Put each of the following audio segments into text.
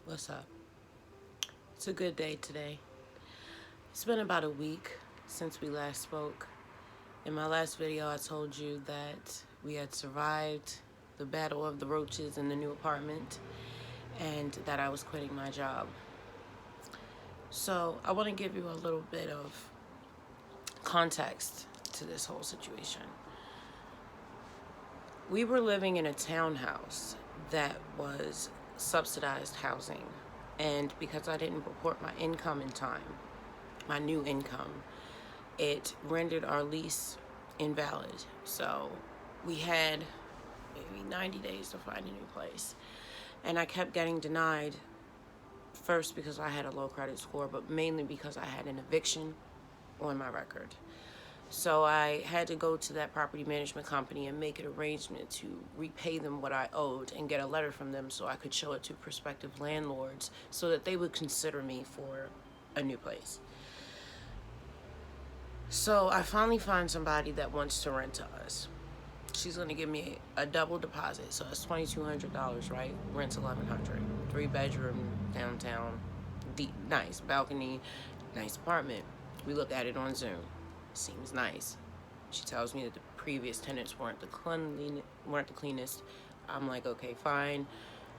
What's up? It's a good day today. It's been about a week since we last spoke. In my last video, I told you that we had survived the battle of the roaches in the new apartment and that I was quitting my job. So I want to give you a little bit of context to this whole situation. We were living in a townhouse that was subsidized housing. And because I didn't report my income in time, my new income, it rendered our lease invalid. So we had maybe 90 days to find a new place. And I kept getting denied, first because I had a low credit score, but mainly because I had an eviction on my record. So I had to go to that property management company and make an arrangement to repay them what I owed and get a letter from them so I could show it to prospective landlords so that they would consider me for a new place. So I finally find somebody that wants to rent to us. She's going to give me a double deposit, so it's $2,200, right? Rent's $1,100. 3-bedroom, downtown, deep, nice balcony, nice apartment. We look at it on Zoom. Seems nice. She tells me that the previous tenants weren't the cleanest. I'm like, okay, fine.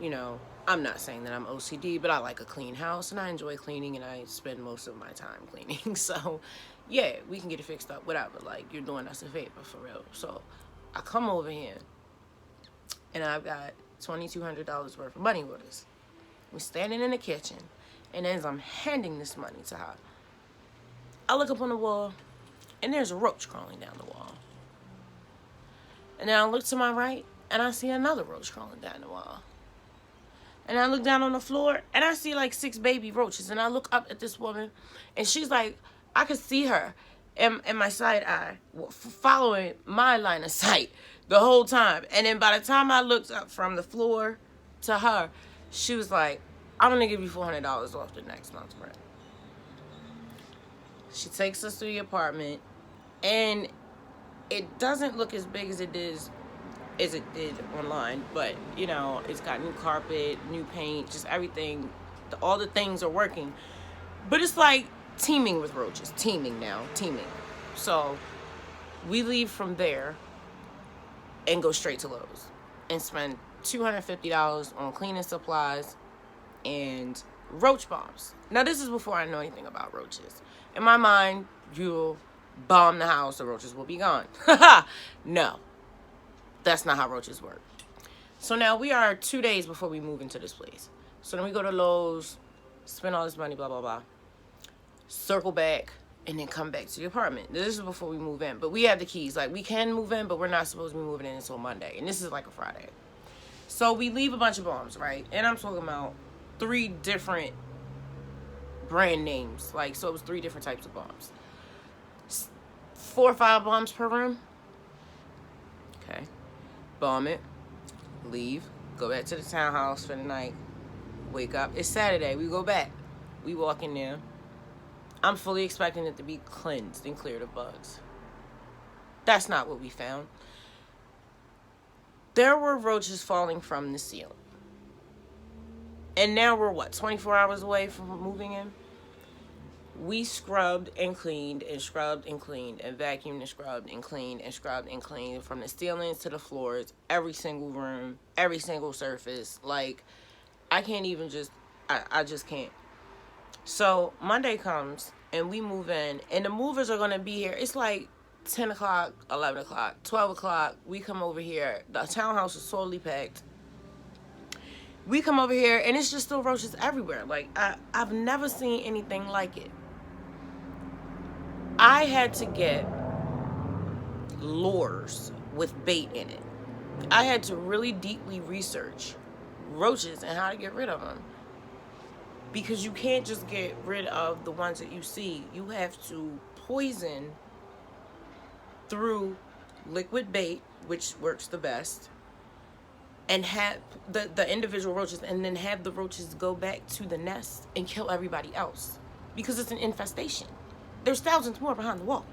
You know, I'm not saying that I'm OCD, but I like a clean house and I enjoy cleaning and I spend most of my time cleaning. So, yeah, we can get it fixed up, whatever. Like, you're doing us a favor for real. So, I come over here and I've got $2,200 worth of money with us. We're standing in the kitchen, and as I'm handing this money to her, I look up on the wall. And there's a roach crawling down the wall. And then I look to my right, and I see another roach crawling down the wall. And I look down on the floor, and I see like 6 baby roaches. And I look up at this woman, and she's like, I could see her in my side eye, following my line of sight the whole time. And then by the time I looked up from the floor to her, she was like, I'm going to give you $400 off the next month's rent. She takes us to the apartment. And it doesn't look as big as it did online, but you know, it's got new carpet, new paint, just everything. All the things are working, but it's like teeming with roaches. Teeming. So we leave from there and go straight to Lowe's and spend $250 on cleaning supplies and roach bombs. Now this is before I know anything about roaches. In my mind, you'll bomb the house, the roaches will be gone. No, that's not how roaches work. So now we are 2 days before we move into this place. So then we go to Lowe's, spend all this money, blah, blah, blah. Circle back, and then come back to the apartment. This is before we move in. But we have the keys. Like, we can move in, but we're not supposed to be moving in until Monday. And this is like a Friday. So we leave a bunch of bombs, right? And I'm talking about 3 different brand names. Like, so it was 3 different types of bombs. 4 or 5 bombs per room. Okay. Bomb it. Leave. Go back to the townhouse for the night. Wake up. It's Saturday. We go back. We walk in there. I'm fully expecting it to be cleansed and cleared of bugs. That's not what we found. There were roaches falling from the ceiling. And now we're, 24 hours away from moving in? We scrubbed and cleaned and scrubbed and cleaned and vacuumed and scrubbed and cleaned and scrubbed and cleaned from the ceilings to the floors, every single room, every single surface. Like, I can't even I just can't. So Monday comes and we move in, and the movers are going to be here. It's like 10 o'clock, 11 o'clock, 12 o'clock. We come over here. The townhouse is totally packed. We come over here, and it's just still roaches everywhere. Like, I've never seen anything like it. I had to get lures with bait in it. I had to really deeply research roaches and how to get rid of them. Because you can't just get rid of the ones that you see. You have to poison through liquid bait, which works the best, and have the individual roaches, and then have the roaches go back to the nest and kill everybody else. Because it's an infestation. There's thousands more behind the wall.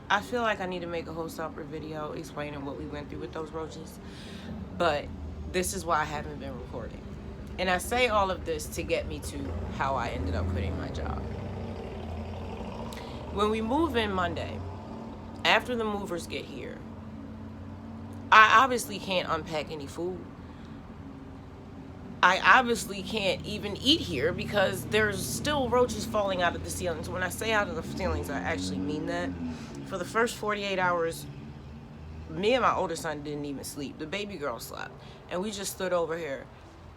I feel like I need to make a whole separate video explaining what we went through with those roaches. But this is why I haven't been recording. And I say all of this to get me to how I ended up quitting my job. When we move in Monday, after the movers get here, I obviously can't unpack any food. I obviously can't even eat here because there's still roaches falling out of the ceilings. When I say out of the ceilings, I actually mean that. For the first 48 hours, me and my older son didn't even sleep. The baby girl slept. And we just stood over here.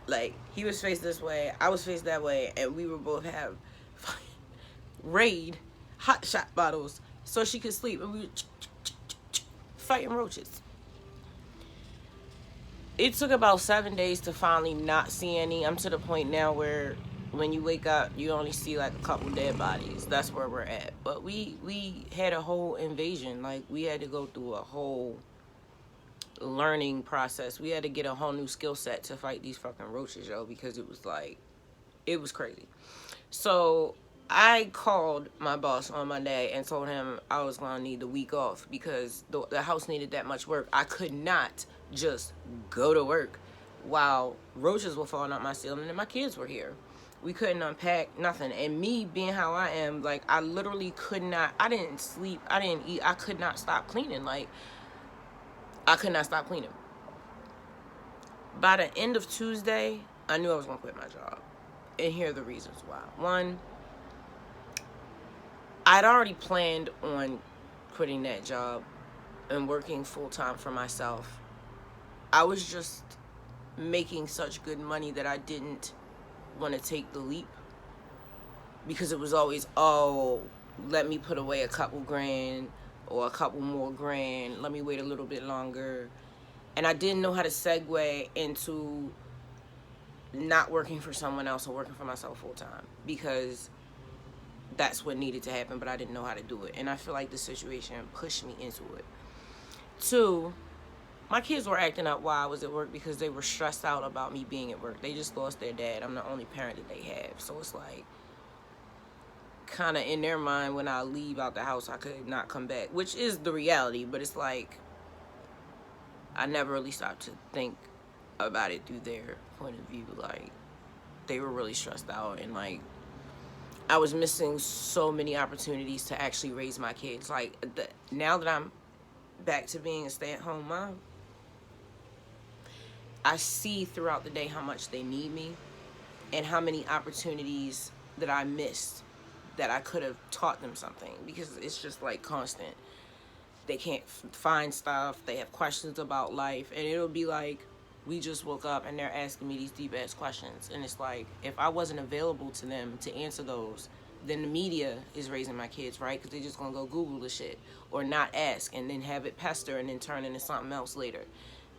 Like, he was faced this way, I was faced that way, and we would both have Raid hot shot bottles so she could sleep. And we were fighting roaches. It took about 7 days to finally not see any. I'm to the point now where when you wake up, you only see like a couple dead bodies. That's where we're at. But we had a whole invasion. Like, we had to go through a whole learning process. We had to get a whole new skill set to fight these fucking roaches, yo, because it was like, it was crazy. So I called my boss on Monday and told him I was going to need the week off because the house needed that much work. I could not just go to work while roaches were falling out my ceiling and my kids were here. We couldn't unpack nothing. And me being how I am, like, I literally could not, I didn't sleep, I didn't eat, I could not stop cleaning. Like, I could not stop cleaning. By the end of Tuesday, I knew I was going to quit my job. And here are the reasons why. One, I'd already planned on quitting that job and working full-time for myself. I was just making such good money that I didn't want to take the leap because it was always, oh, let me put away a couple grand or a couple more grand. Let me wait a little bit longer. And I didn't know how to segue into not working for someone else or working for myself full-time because that's what needed to happen, but I didn't know how to do it. And I feel like the situation pushed me into it. Two, my kids were acting up while I was at work because they were stressed out about me being at work. They just lost their dad. I'm the only parent that they have. So it's like, kind of in their mind, when I leave out the house, I could not come back, which is the reality. But it's like, I never really stopped to think about it through their point of view. Like, they were really stressed out, and like, I was missing so many opportunities to actually raise my kids. Like, now that I'm back to being a stay-at-home mom, I see throughout the day how much they need me and how many opportunities that I missed that I could have taught them something, because it's just like constant. They can't find stuff. They have questions about life, and it'll be like, we just woke up and they're asking me these deep-ass questions. And it's like, if I wasn't available to them to answer those, then the media is raising my kids, right? Because they're just going to go Google the shit or not ask and then have it pester and then turn into something else later.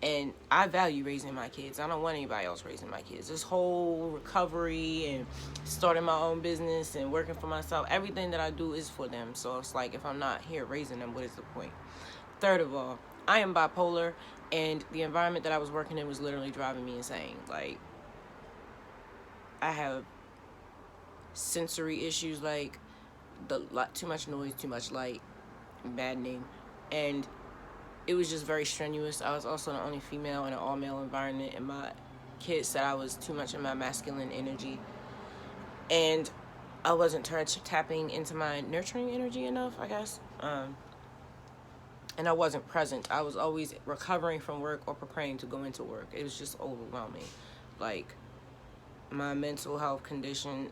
And I value raising my kids. I don't want anybody else raising my kids. This whole recovery and starting my own business and working for myself, everything that I do is for them. So it's like, if I'm not here raising them, what is the point? Third of all, I am bipolar, and the environment that I was working in was literally driving me insane. Like, I have sensory issues, like too much noise, too much light, maddening, and it was just very strenuous. I was also the only female in an all-male environment, and my kids said I was too much in my masculine energy, and I wasn't tapping into my nurturing energy enough, I guess. And I wasn't present. I was always recovering from work or preparing to go into work. It was just overwhelming. Like, my mental health condition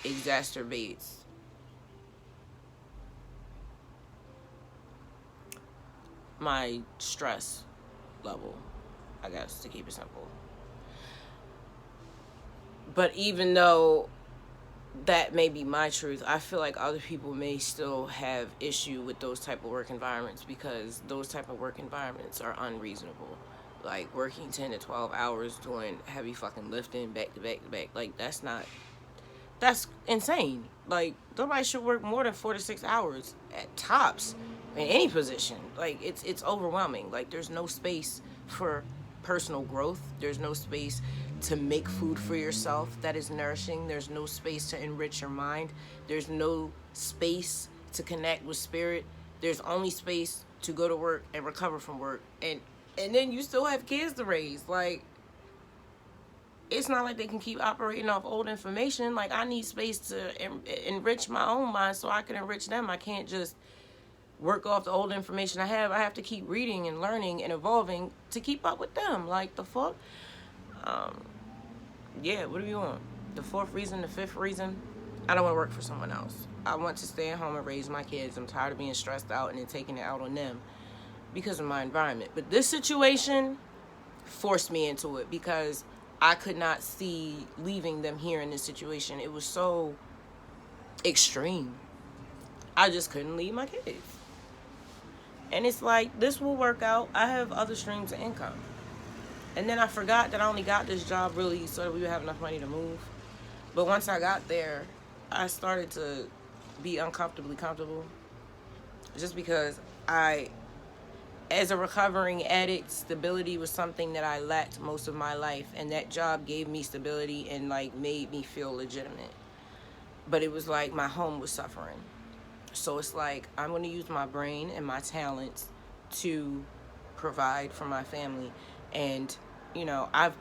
exacerbates my stress level, I guess, to keep it simple. But even though that may be my truth, I feel like other people may still have issue with those type of work environments, because those type of work environments are unreasonable. Like, working 10 to 12 hours doing heavy fucking lifting back to back to back. Like, that's insane. Like, nobody should work more than 4 to 6 hours at tops in any position. Like, it's overwhelming. Like, there's no space for personal growth. There's no space to make food for yourself that is nourishing. There's no space to enrich your mind. There's no space to connect with spirit. There's only space to go to work and recover from work. And then you still have kids to raise. Like, it's not like they can keep operating off old information. Like, I need space to enrich my own mind so I can enrich them. I can't just work off the old information I have. I have to keep reading and learning and evolving to keep up with them. Like, the fuck? Yeah, what do you want? The fourth reason, the fifth reason? I don't want to work for someone else. I want to stay at home and raise my kids. I'm tired of being stressed out and then taking it out on them because of my environment. But this situation forced me into it because I could not see leaving them here in this situation. It was so extreme. I just couldn't leave my kids. And it's like, this will work out. I have other streams of income. And then I forgot that I only got this job really so that we would have enough money to move. But once I got there, I started to be uncomfortably comfortable. Just because as a recovering addict, stability was something that I lacked most of my life. And that job gave me stability and like made me feel legitimate. But it was like my home was suffering. So it's like, I'm going to use my brain and my talents to provide for my family. And, you know, I've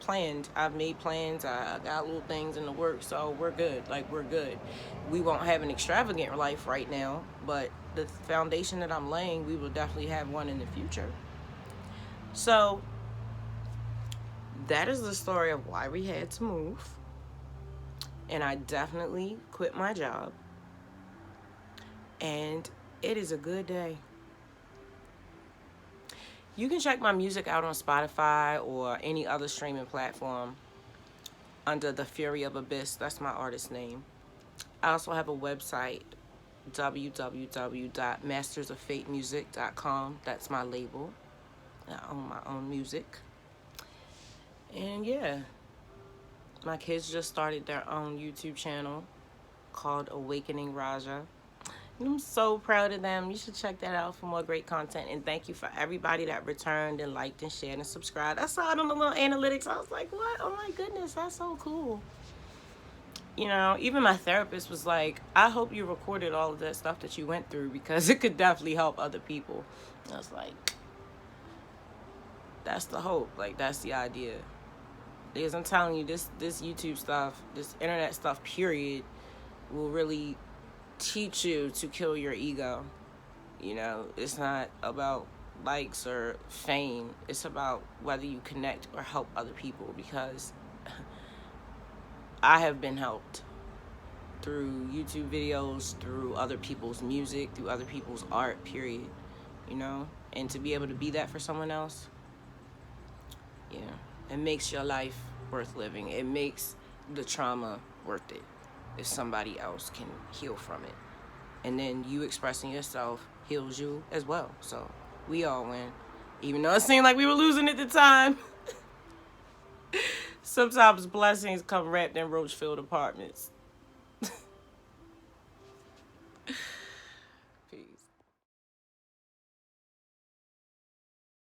made plans, I got little things in the works, so we're good. Like, we're good. We won't have an extravagant life right now, but the foundation that I'm laying, we will definitely have one in the future. So, that is the story of why we had to move. And I definitely quit my job. And it is a good day. You can check my music out on Spotify or any other streaming platform under The Fury of Abyss. That's my artist name. I also have a website, www.mastersoffatemusic.com. That's my label. I own my own music. And yeah, my kids just started their own YouTube channel called Awakening Raja. I'm so proud of them. You should check that out for more great content. And thank you for everybody that returned and liked and shared and subscribed. I saw it on the little analytics. I was like, what? Oh my goodness, that's so cool. You know, even my therapist was like, I hope you recorded all of that stuff that you went through because it could definitely help other people. I was like, that's the hope. Like, that's the idea. Because I'm telling you, this YouTube stuff, this internet stuff, period, will really teach you to kill your ego. You know, it's not about likes or fame. It's about whether you connect or help other people, because I have been helped through YouTube videos, through other people's music, through other people's art, period. You know, and to be able to be that for someone else, yeah, it makes your life worth living. It makes the trauma worth it if somebody else can heal from it. And then you expressing yourself heals you as well. So we all win. Even though it seemed like we were losing at the time. Sometimes blessings come wrapped in roach-filled apartments.